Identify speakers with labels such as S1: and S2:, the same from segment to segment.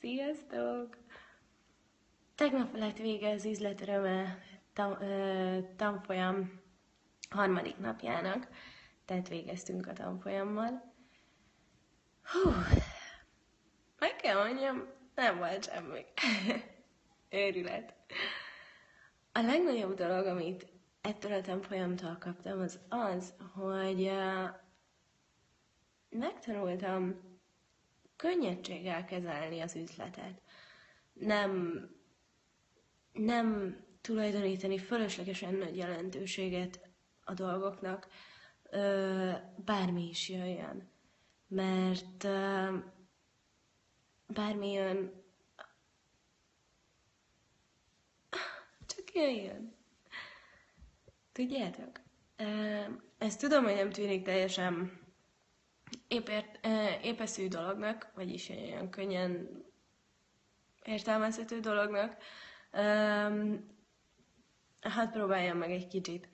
S1: Sziasztok! Tegnap lett vége az üzletöröme tanfolyam harmadik napjának, tehát végeztünk a tanfolyammal. Hú, meg kell mondjam, nem volt semmi. Őrület. A legnagyobb dolog, amit ettől a tanfolyamtól kaptam, az az, hogy megtanultam könnyedséggel kezelni az üzletet. Nem tulajdonítani fölöslegesen nagy jelentőséget a dolgoknak, bármi is jöjjön. Mert bármi jön, csak jöjjön. Tudjátok? Ezt tudom, hogy nem tűnik teljesen épeszű dolognak, vagyis olyan könnyen értelmezhető dolognak. Hát próbáljam meg egy kicsit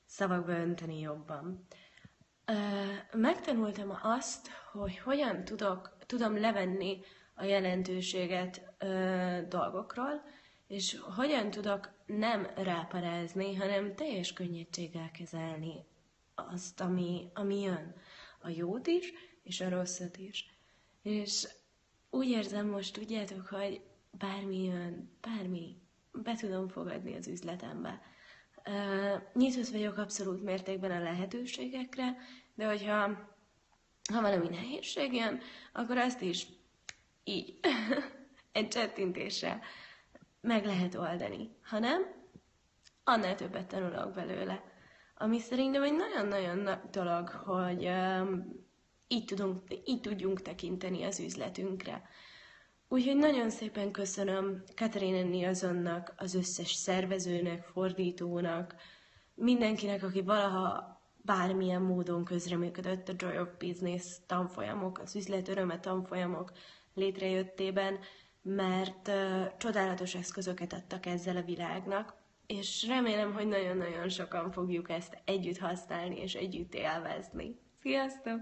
S1: szavakba önteni jobban. Megtanultam azt, hogy hogyan tudom levenni a jelentőséget dolgokról, és hogyan tudok nem ráparázni, hanem teljes könnyedséggel kezelni azt, ami jön. A jót is, és a rosszat is. És úgy érzem most, tudjátok, hogy bármi jön, be tudom fogadni az üzletembe. Nyitott vagyok abszolút mértékben a lehetőségekre, de hogyha valami nehézség jön, akkor azt is így, egy csettintéssel meg lehet oldani. Ha nem, annál többet tanulok belőle. Ami szerintem egy nagyon-nagyon nagy dolog, hogy így tudjunk tekinteni az üzletünkre. Úgyhogy nagyon szépen köszönöm Katarina Nilssonnak, az összes szervezőnek, fordítónak, mindenkinek, aki valaha bármilyen módon közreműködött a Joy of Business tanfolyamok, az üzletöröme tanfolyamok létrejöttében, mert csodálatos eszközöket adtak ezzel a világnak, és remélem, hogy nagyon-nagyon sokan fogjuk ezt együtt használni és együtt élvezni. Sziasztok!